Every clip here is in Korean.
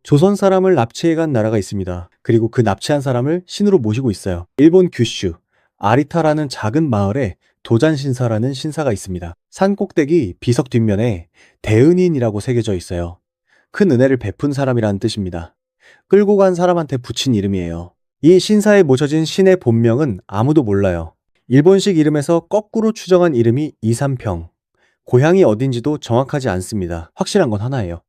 조선 사람을 납치해간 나라가 있습니다. 그리고 그 납치한 사람을 신으로 모시고 있어요. 일본 규슈 아리타라는 작은 마을에 도잔신사라는 신사가 있습니다. 산 꼭대기 비석 뒷면에 대은인이라고 새겨져 있어요. 큰 은혜를 베푼 사람이라는 뜻입니다. 끌고 간 사람한테 붙인 이름이에요. 이 신사에 모셔진 신의 본명은 아무도 몰라요. 일본식 이름에서 거꾸로 추정한 이름이 이삼평. 고향이 어딘지도 정확하지 않습니다. 확실한 건 하나예요.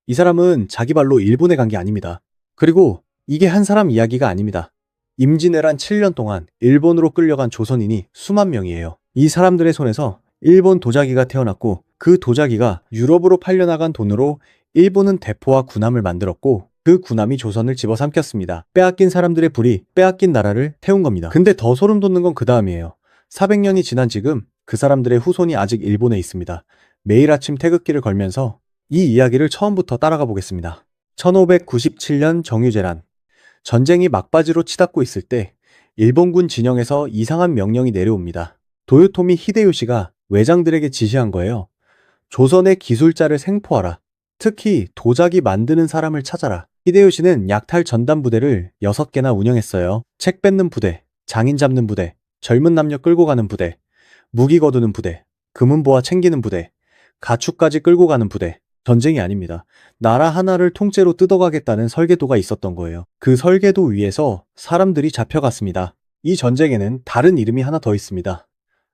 이 사람은 자기 발로 일본에 간 게 아닙니다. 그리고 이게 한 사람 이야기가 아닙니다. 임진왜란 7년 동안 일본으로 끌려간 조선인이 수만 명이에요. 이 사람들의 손에서 일본 도자기가 태어났고 그 도자기가 유럽으로 팔려나간 돈으로 일본은 대포와 군함을 만들었고 그 군함이 조선을 집어삼켰습니다. 빼앗긴 사람들의 불이 빼앗긴 나라를 태운 겁니다. 근데 더 소름 돋는 건 그 다음이에요. 400년이 지난 지금 그 사람들의 후손이 아직 일본에 있습니다. 매일 아침 태극기를 걸면서 이 이야기를 처음부터 따라가 보겠습니다. 1597년 정유재란. 전쟁이 막바지로 치닫고 있을 때 일본군 진영에서 이상한 명령이 내려옵니다. 도요토미 히데요시가 외장들에게 지시한 거예요. 조선의 기술자를 생포하라. 특히 도자기 만드는 사람을 찾아라. 히데요시는 약탈 전담 부대를 6개나 운영했어요. 책 뺏는 부대, 장인 잡는 부대, 젊은 남녀 끌고 가는 부대, 무기 거두는 부대, 금은보화 챙기는 부대, 가축까지 끌고 가는 부대. 전쟁이 아닙니다. 나라 하나를 통째로 뜯어가겠다는 설계도가 있었던 거예요. 그 설계도 위에서 사람들이 잡혀갔습니다. 이 전쟁에는 다른 이름이 하나 더 있습니다.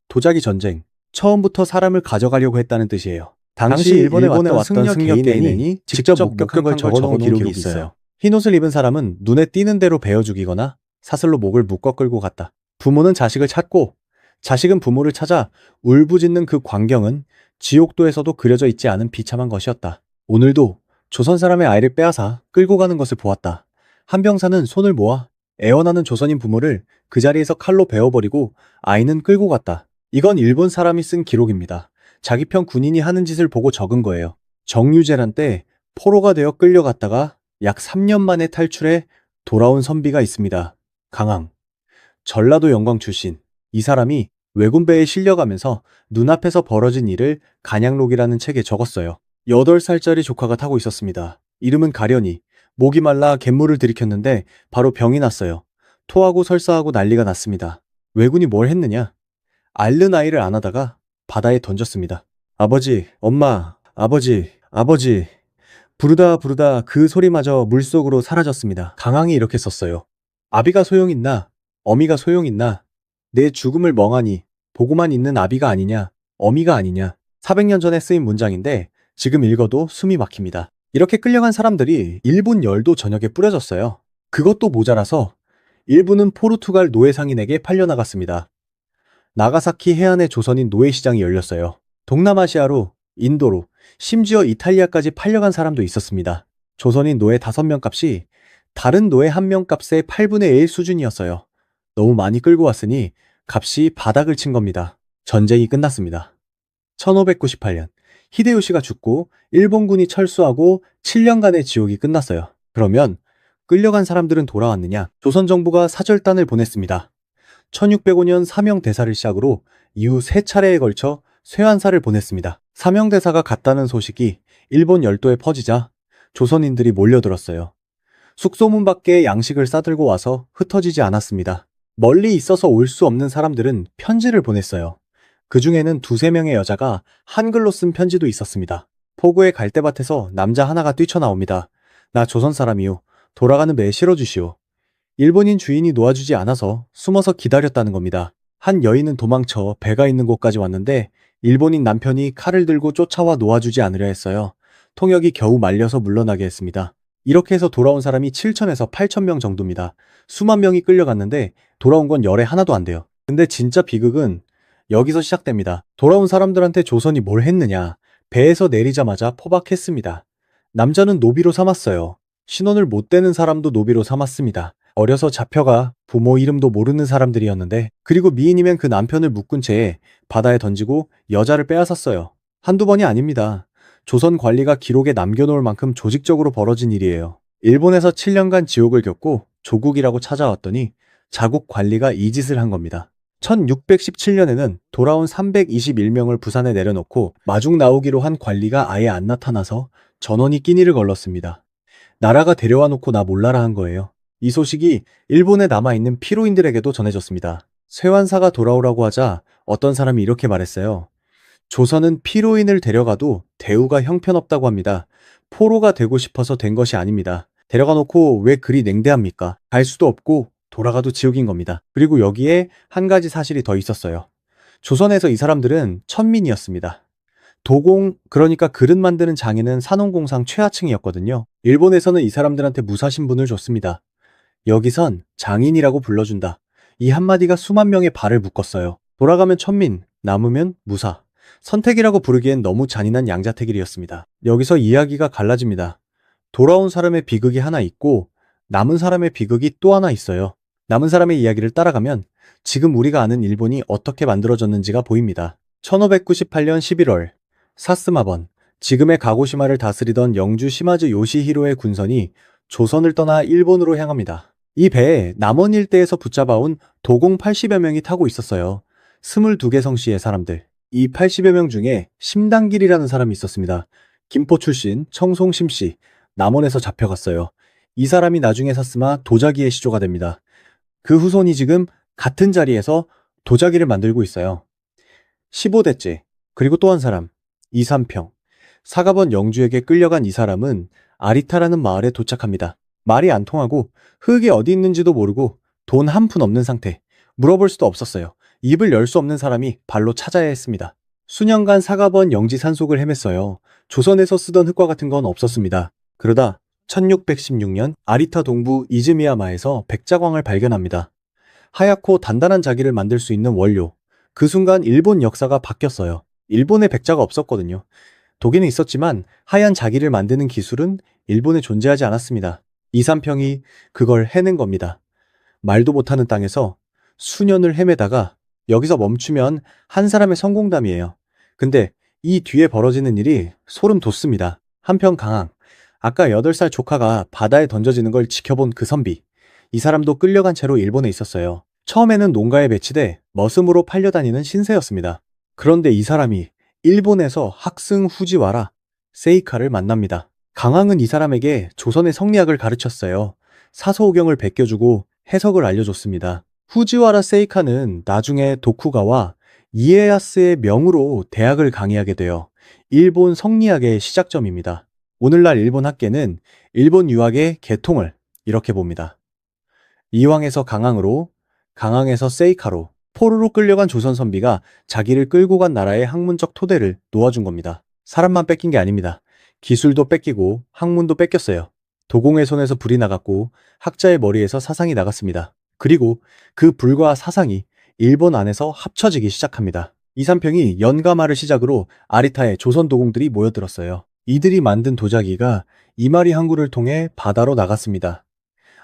도자기 전쟁. 처음부터 사람을 가져가려고 했다는 뜻이에요. 당시 일본에 왔던 승려 개인이 직접 목격한 걸 적어놓은 기록이 있어요. 흰옷을 입은 사람은 눈에 띄는 대로 베어 죽이거나 사슬로 목을 묶어 끌고 갔다. 부모는 자식을 찾고 자식은 부모를 찾아 울부짖는 그 광경은 지옥도에서도 그려져 있지 않은 비참한 것이었다. 오늘도 조선 사람의 아이를 빼앗아 끌고 가는 것을 보았다. 한 병사는 손을 모아 애원하는 조선인 부모를 그 자리에서 칼로 베어버리고 아이는 끌고 갔다. 이건 일본 사람이 쓴 기록입니다. 자기 편 군인이 하는 짓을 보고 적은 거예요. 정유재란 때 포로가 되어 끌려갔다가 약 3년 만에 탈출해 돌아온 선비가 있습니다. 강항. 전라도 영광 출신. 이 사람이 왜군배에 실려가면서 눈앞에서 벌어진 일을 간양록이라는 책에 적었어요. 8살짜리 조카가 타고 있었습니다. 이름은 가련이. 목이 말라 갯물을 들이켰는데 바로 병이 났어요. 토하고 설사하고 난리가 났습니다. 왜군이 뭘 했느냐? 앓는 아이를 안아다가 바다에 던졌습니다. 아버지, 엄마, 아버지, 아버지. 부르다 부르다 그 소리마저 물속으로 사라졌습니다. 강항이 이렇게 썼어요. 아비가 소용있나? 어미가 소용있나? 내 죽음을 멍하니 보고만 있는 아비가 아니냐, 어미가 아니냐. 400년 전에 쓰인 문장인데 지금 읽어도 숨이 막힙니다. 이렇게 끌려간 사람들이 일본 열도 전역에 뿌려졌어요. 그것도 모자라서 일부는 포르투갈 노예 상인에게 팔려나갔습니다. 나가사키 해안에 조선인 노예시장이 열렸어요. 동남아시아로, 인도로, 심지어 이탈리아까지 팔려간 사람도 있었습니다. 조선인 노예 5명 값이 다른 노예 1명 값의 8분의 1 수준이었어요. 너무 많이 끌고 왔으니 값이 바닥을 친 겁니다. 전쟁이 끝났습니다. 1598년 히데요시가 죽고 일본군이 철수하고 7년간의 지옥이 끝났어요. 그러면 끌려간 사람들은 돌아왔느냐? 조선 정부가 사절단을 보냈습니다. 1605년 사명대사를 시작으로 이후 3차례에 걸쳐 쇠환사를 보냈습니다. 사명대사가 갔다는 소식이 일본 열도에 퍼지자 조선인들이 몰려들었어요. 숙소문 밖에 양식을 싸들고 와서 흩어지지 않았습니다. 멀리 있어서 올 수 없는 사람들은 편지를 보냈어요. 그 중에는 2~3명의 여자가 한글로 쓴 편지도 있었습니다. 포구의 갈대밭에서 남자 하나가 뛰쳐나옵니다. 나 조선 사람이요. 돌아가는 배 실어주시오. 일본인 주인이 놓아주지 않아서 숨어서 기다렸다는 겁니다. 한 여인은 도망쳐 배가 있는 곳까지 왔는데 일본인 남편이 칼을 들고 쫓아와 놓아주지 않으려 했어요. 통역이 겨우 말려서 물러나게 했습니다. 이렇게 해서 돌아온 사람이 7천에서 8천 명 정도입니다. 수만 명이 끌려갔는데 돌아온 건 열에 하나도 안 돼요. 근데 진짜 비극은 여기서 시작됩니다. 돌아온 사람들한테 조선이 뭘 했느냐? 배에서 내리자마자 포박했습니다. 남자는 노비로 삼았어요. 신원을 못 대는 사람도 노비로 삼았습니다. 어려서 잡혀가 부모 이름도 모르는 사람들이었는데, 그리고 미인이면 그 남편을 묶은 채 바다에 던지고 여자를 빼앗았어요. 한두 번이 아닙니다. 조선 관리가 기록에 남겨놓을 만큼 조직적으로 벌어진 일이에요. 일본에서 7년간 지옥을 겪고 조국이라고 찾아왔더니 자국 관리가 이 짓을 한 겁니다. 1617년에는 돌아온 321명을 부산에 내려놓고 마중 나오기로 한 관리가 아예 안 나타나서 전원이 끼니를 걸렀습니다. 나라가 데려와 놓고 나 몰라라 한 거예요. 이 소식이 일본에 남아있는 피로인들에게도 전해졌습니다. 쇠환사가 돌아오라고 하자 어떤 사람이 이렇게 말했어요. 조선은 피로인을 데려가도 대우가 형편없다고 합니다. 포로가 되고 싶어서 된 것이 아닙니다. 데려가 놓고 왜 그리 냉대합니까? 갈 수도 없고 돌아가도 지옥인 겁니다. 그리고 여기에 한 가지 사실이 더 있었어요. 조선에서 이 사람들은 천민이었습니다. 도공, 그러니까 그릇 만드는 장인은 산업공상 최하층이었거든요. 일본에서는 이 사람들한테 무사신분을 줬습니다. 여기선 장인이라고 불러준다. 이 한마디가 수만 명의 발을 묶었어요. 돌아가면 천민, 남으면 무사. 선택이라고 부르기엔 너무 잔인한 양자택일이었습니다. 여기서 이야기가 갈라집니다. 돌아온 사람의 비극이 하나 있고 남은 사람의 비극이 또 하나 있어요. 남은 사람의 이야기를 따라가면 지금 우리가 아는 일본이 어떻게 만들어졌는지가 보입니다. 1598년 11월 사스마번, 지금의 가고시마를 다스리던 영주 시마즈 요시히로의 군선이 조선을 떠나 일본으로 향합니다. 이 배에 남원 일대에서 붙잡아온 도공 80여 명이 타고 있었어요. 22개 성씨의 사람들. 이 80여 명 중에 심당길이라는 사람이 있었습니다. 김포 출신 청송 심씨, 남원에서 잡혀갔어요. 이 사람이 나중에 사스마 도자기의 시조가 됩니다. 그 후손이 지금 같은 자리에서 도자기를 만들고 있어요. 15대째, 그리고 또 한 사람, 이삼평. 사가번 영주에게 끌려간 이 사람은 아리타라는 마을에 도착합니다. 말이 안 통하고 흙이 어디 있는지도 모르고 돈 한 푼 없는 상태. 물어볼 수도 없었어요. 입을 열 수 없는 사람이 발로 찾아야 했습니다. 수년간 사가번 영지 산속을 헤맸어요. 조선에서 쓰던 흙과 같은 건 없었습니다. 그러다 1616년 아리타 동부 이즈미야마에서 백자광을 발견합니다. 하얗고 단단한 자기를 만들 수 있는 원료. 그 순간 일본 역사가 바뀌었어요. 일본에 백자가 없었거든요. 독일은 있었지만 하얀 자기를 만드는 기술은 일본에 존재하지 않았습니다. 이삼평이 그걸 해낸 겁니다. 말도 못하는 땅에서 수년을 헤매다가 여기서 멈추면 한 사람의 성공담이에요. 근데 이 뒤에 벌어지는 일이 소름 돋습니다. 한편 강항, 아까 8살 조카가 바다에 던져지는 걸 지켜본 그 선비. 이 사람도 끌려간 채로 일본에 있었어요. 처음에는 농가에 배치돼 머슴으로 팔려다니는 신세였습니다. 그런데 이 사람이 일본에서 학승 후지와라 세이카를 만납니다. 강항은 이 사람에게 조선의 성리학을 가르쳤어요. 사서오경을 베껴주고 해석을 알려줬습니다. 후지와라 세이카는 나중에 도쿠가와 이에야스의 명으로 대학을 강의하게 되어 일본 성리학의 시작점입니다. 오늘날 일본 학계는 일본 유학의 계통을 이렇게 봅니다. 이왕에서 강항으로, 강항에서 세이카로, 포로로 끌려간 조선 선비가 자기를 끌고 간 나라의 학문적 토대를 놓아준 겁니다. 사람만 뺏긴 게 아닙니다. 기술도 뺏기고 학문도 뺏겼어요. 도공의 손에서 불이 나갔고 학자의 머리에서 사상이 나갔습니다. 그리고 그 불과 사상이 일본 안에서 합쳐지기 시작합니다. 이삼평이 연가마를 시작으로 아리타에 조선 도공들이 모여들었어요. 이들이 만든 도자기가 이마리 항구를 통해 바다로 나갔습니다.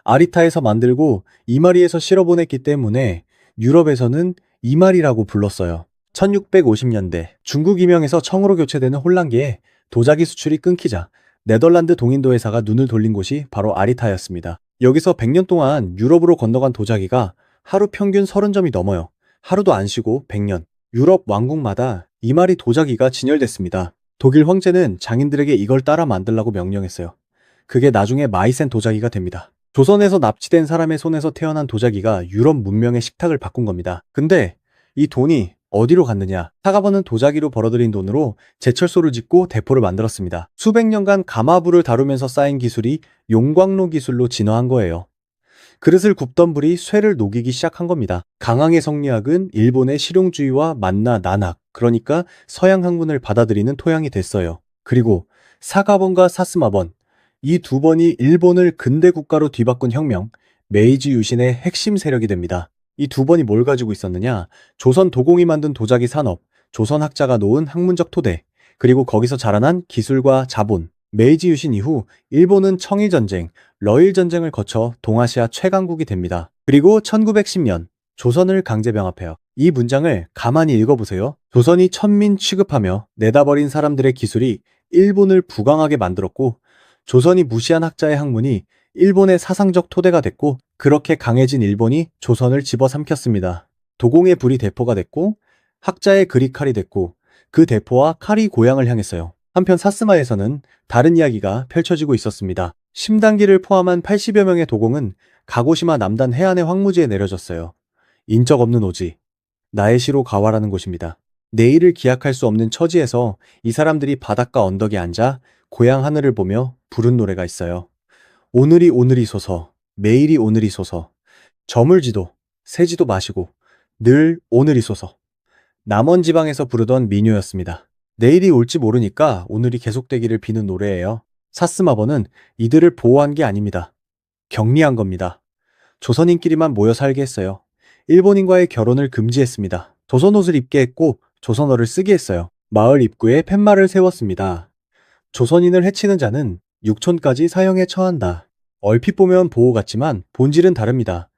아리타에서 만들고 이마리에서 실어보냈기 때문에 유럽에서는 이마리라고 불렀어요. 1650년대 중국 임영에서 청으로 교체되는 혼란기에 도자기 수출이 끊기자 네덜란드 동인도 회사가 눈을 돌린 곳이 바로 아리타였습니다. 여기서 100년 동안 유럽으로 건너간 도자기가 하루 평균 30점이 넘어요. 하루도 안 쉬고 100년. 유럽 왕국마다 이마리 도자기가 진열됐습니다. 독일 황제는 장인들에게 이걸 따라 만들라고 명령했어요. 그게 나중에 마이센 도자기가 됩니다. 조선에서 납치된 사람의 손에서 태어난 도자기가 유럽 문명의 식탁을 바꾼 겁니다. 근데 이 돈이 어디로 갔느냐? 사가번은 도자기로 벌어들인 돈으로 제철소를 짓고 대포를 만들었습니다. 수백 년간 가마불을 다루면서 쌓인 기술이 용광로 기술로 진화한 거예요. 그릇을 굽던 불이 쇠를 녹이기 시작한 겁니다. 강항의 성리학은 일본의 실용주의와 만나 난학, 그러니까 서양 학문을 받아들이는 토양이 됐어요. 그리고 사가번과 사스마번, 이 두 번이 일본을 근대 국가로 뒤바꾼 혁명, 메이지 유신의 핵심 세력이 됩니다. 이 두 번이 뭘 가지고 있었느냐? 조선 도공이 만든 도자기 산업, 조선 학자가 놓은 학문적 토대, 그리고 거기서 자라난 기술과 자본. 메이지 유신 이후 일본은 청일전쟁, 러일전쟁을 거쳐 동아시아 최강국이 됩니다. 그리고 1910년 조선을 강제병합해요. 이 문장을 가만히 읽어보세요. 조선이 천민 취급하며 내다버린 사람들의 기술이 일본을 부강하게 만들었고 조선이 무시한 학자의 학문이 일본의 사상적 토대가 됐고 그렇게 강해진 일본이 조선을 집어삼켰습니다. 도공의 불이 대포가 됐고 학자의 글이 칼이 됐고 그 대포와 칼이 고향을 향했어요. 한편 사스마에서는 다른 이야기가 펼쳐지고 있었습니다. 심단기를 포함한 80여 명의 도공은 가고시마 남단 해안의 황무지에 내려졌어요. 인적 없는 오지, 나에시로 가와라는 곳입니다. 내일을 기약할 수 없는 처지에서 이 사람들이 바닷가 언덕에 앉아 고향 하늘을 보며 부른 노래가 있어요. 오늘이 오늘이소서, 매일이 오늘이소서, 저물지도, 새지도 마시고, 늘 오늘이소서. 남원 지방에서 부르던 민요였습니다. 내일이 올지 모르니까 오늘이 계속되기를 비는 노래예요. 사스마버는 이들을 보호한 게 아닙니다. 격리한 겁니다. 조선인끼리만 모여 살게 했어요. 일본인과의 결혼을 금지했습니다. 조선 옷을 입게 했고 조선어를 쓰게 했어요. 마을 입구에 팻말을 세웠습니다. 조선인을 해치는 자는 육촌까지 사형에 처한다. 얼핏 보면 보호 같지만 본질은 다릅니다.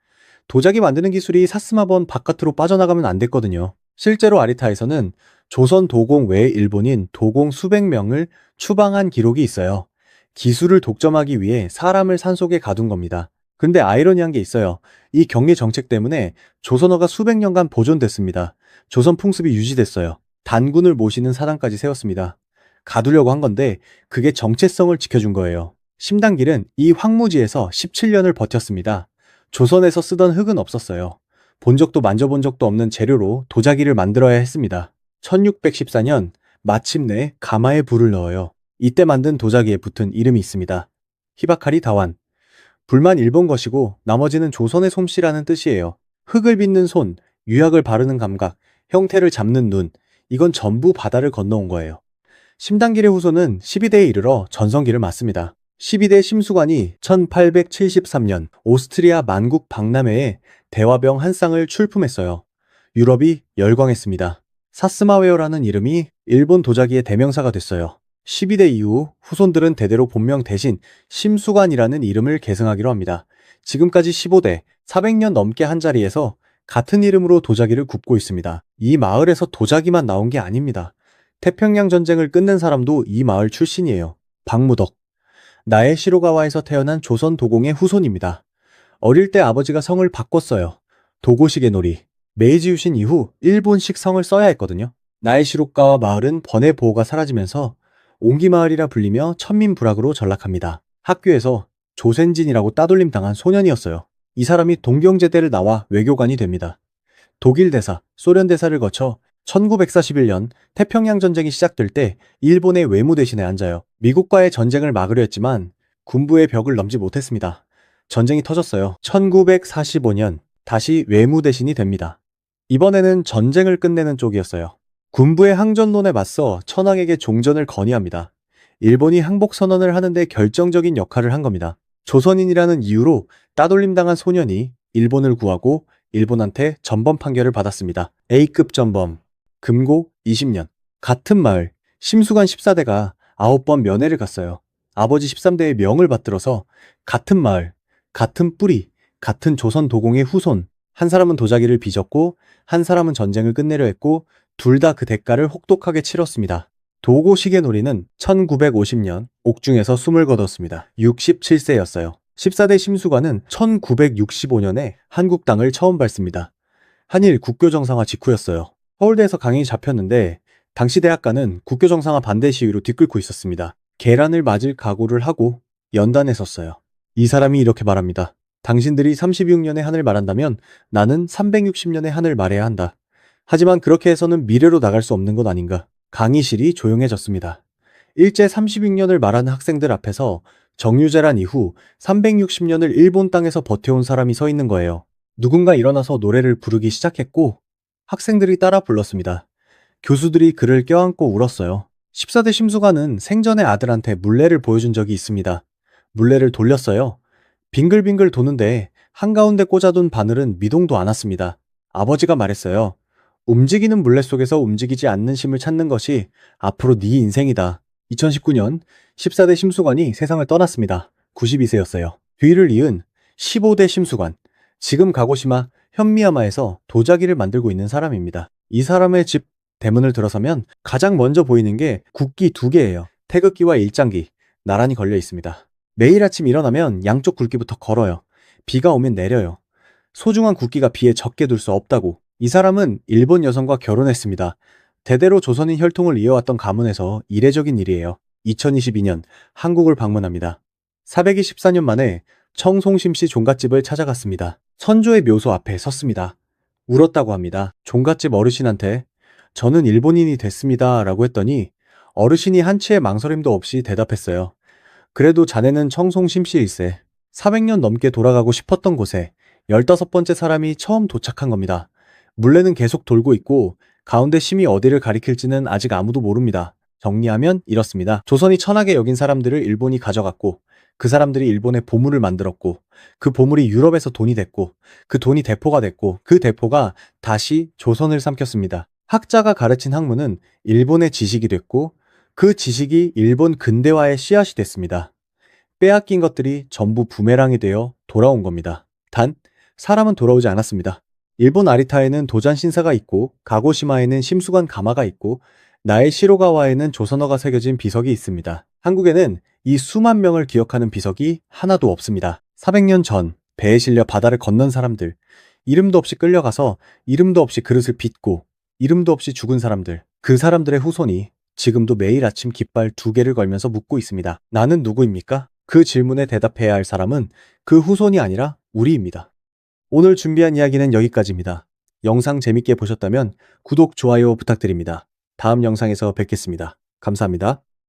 도자기 만드는 기술이 사스마번 바깥으로 빠져나가면 안 됐거든요. 실제로 아리타에서는 조선 도공 외 일본인 도공 수백 명을 추방한 기록이 있어요. 기술을 독점하기 위해 사람을 산속에 가둔 겁니다. 근데 아이러니한 게 있어요. 이 격리 정책 때문에 조선어가 수백 년간 보존됐습니다. 조선 풍습이 유지됐어요. 단군을 모시는 사당까지 세웠습니다. 가두려고 한 건데 그게 정체성을 지켜준 거예요. 심단길은 이 황무지에서 17년을 버텼습니다. 조선에서 쓰던 흙은 없었어요. 본 적도 만져본 적도 없는 재료로 도자기를 만들어야 했습니다. 1614년 마침내 가마에 불을 넣어요. 이때 만든 도자기에 붙은 이름이 있습니다. 히바카리 다완. 불만 일본 것이고 나머지는 조선의 솜씨라는 뜻이에요. 흙을 빚는 손, 유약을 바르는 감각, 형태를 잡는 눈, 이건 전부 바다를 건너온 거예요. 심단길의 후손은 12대에 이르러 전성기를 맞습니다. 12대 심수관이 1873년 오스트리아 만국 박람회에 대화병 한 쌍을 출품했어요. 유럽이 열광했습니다. 사스마웨어라는 이름이 일본 도자기의 대명사가 됐어요. 12대 이후 후손들은 대대로 본명 대신 심수관이라는 이름을 계승하기로 합니다. 지금까지 15대, 400년 넘게 한 자리에서 같은 이름으로 도자기를 굽고 있습니다. 이 마을에서 도자기만 나온 게 아닙니다. 태평양 전쟁을 끝낸 사람도 이 마을 출신이에요. 박무덕. 나에시로가와에서 태어난 조선 도공의 후손입니다. 어릴 때 아버지가 성을 바꿨어요. 도고시계 놀이. 메이지 유신 이후 일본식 성을 써야 했거든요. 나에시로가와 마을은 번외 보호가 사라지면서 옹기마을이라 불리며 천민불락으로 전락합니다. 학교에서 조센진이라고 따돌림 당한 소년이었어요. 이 사람이 동경제대를 나와 외교관이 됩니다. 독일 대사, 소련 대사를 거쳐 1941년 태평양 전쟁이 시작될 때 일본의 외무 대신에 앉아요. 미국과의 전쟁을 막으려 했지만 군부의 벽을 넘지 못했습니다. 전쟁이 터졌어요. 1945년 다시 외무 대신이 됩니다. 이번에는 전쟁을 끝내는 쪽이었어요. 군부의 항전론에 맞서 천황에게 종전을 건의합니다. 일본이 항복 선언을 하는데 결정적인 역할을 한 겁니다. 조선인이라는 이유로 따돌림당한 소년이 일본을 구하고 일본한테 전범 판결을 받았습니다. A급 전범, 금고 20년. 같은 마을, 심수관 14대가 9번 면회를 갔어요. 아버지 13대의 명을 받들어서 같은 마을, 같은 뿌리, 같은 조선 도공의 후손, 한 사람은 도자기를 빚었고 한 사람은 전쟁을 끝내려 했고 둘 다 그 대가를 혹독하게 치렀습니다. 도고시계 놀이는 1950년 옥중에서 숨을 거뒀습니다. 67세였어요. 14대 심수관은 1965년에 한국 땅을 처음 밟습니다. 한일 국교 정상화 직후였어요. 서울대에서 강인이 잡혔는데 당시 대학가는 국교 정상화 반대 시위로 뒤끓고 있었습니다. 계란을 맞을 각오를 하고 연단에 섰어요. 이 사람이 이렇게 말합니다. 당신들이 36년의 한을 말한다면 나는 360년의 한을 말해야 한다. 하지만 그렇게 해서는 미래로 나갈 수 없는 것 아닌가. 강의실이 조용해졌습니다. 일제 36년을 말하는 학생들 앞에서 정유재란 이후 360년을 일본 땅에서 버텨온 사람이 서 있는 거예요. 누군가 일어나서 노래를 부르기 시작했고 학생들이 따라 불렀습니다. 교수들이 그를 껴안고 울었어요. 14대 심수관은 생전에 아들한테 물레를 보여준 적이 있습니다. 물레를 돌렸어요. 빙글빙글 도는데 한가운데 꽂아둔 바늘은 미동도 않았습니다. 아버지가 말했어요. 움직이는 물레 속에서 움직이지 않는 심을 찾는 것이 앞으로 네 인생이다. 2019년 14대 심수관이 세상을 떠났습니다. 92세였어요. 뒤를 이은 15대 심수관. 지금 가고시마 현미야마에서 도자기를 만들고 있는 사람입니다. 이 사람의 집 대문을 들어서면 가장 먼저 보이는 게 국기 2개예요. 태극기와 일장기 나란히 걸려 있습니다. 매일 아침 일어나면 양쪽 굵기부터 걸어요. 비가 오면 내려요. 소중한 국기가 비에 적게 둘 수 없다고. 이 사람은 일본 여성과 결혼했습니다. 대대로 조선인 혈통을 이어왔던 가문에서 이례적인 일이에요. 2022년 한국을 방문합니다. 424년 만에 청송심씨 종갓집을 찾아갔습니다. 선조의 묘소 앞에 섰습니다. 울었다고 합니다. 종갓집 어르신한테 저는 일본인이 됐습니다 라고 했더니 어르신이 한치의 망설임도 없이 대답했어요. 그래도 자네는 청송심씨일세. 400년 넘게 돌아가고 싶었던 곳에 15번째 사람이 처음 도착한 겁니다. 물레는 계속 돌고 있고 가운데 심이 어디를 가리킬지는 아직 아무도 모릅니다. 정리하면 이렇습니다. 조선이 천하게 여긴 사람들을 일본이 가져갔고 그 사람들이 일본의 보물을 만들었고 그 보물이 유럽에서 돈이 됐고 그 돈이 대포가 됐고 그 대포가 다시 조선을 삼켰습니다. 학자가 가르친 학문은 일본의 지식이 됐고 그 지식이 일본 근대화의 씨앗이 됐습니다. 빼앗긴 것들이 전부 부메랑이 되어 돌아온 겁니다. 단, 사람은 돌아오지 않았습니다. 일본 아리타에는 도잔 신사가 있고 가고시마에는 심수관 가마가 있고 나의 시로가와에는 조선어가 새겨진 비석이 있습니다. 한국에는 이 수만 명을 기억하는 비석이 하나도 없습니다. 400년 전 배에 실려 바다를 건넌 사람들, 이름도 없이 끌려가서 이름도 없이 그릇을 빚고 이름도 없이 죽은 사람들, 그 사람들의 후손이 지금도 매일 아침 깃발 2개를 걸면서 묻고 있습니다. 나는 누구입니까? 그 질문에 대답해야 할 사람은 그 후손이 아니라 우리입니다. 오늘 준비한 이야기는 여기까지입니다. 영상 재밌게 보셨다면 구독, 좋아요 부탁드립니다. 다음 영상에서 뵙겠습니다. 감사합니다.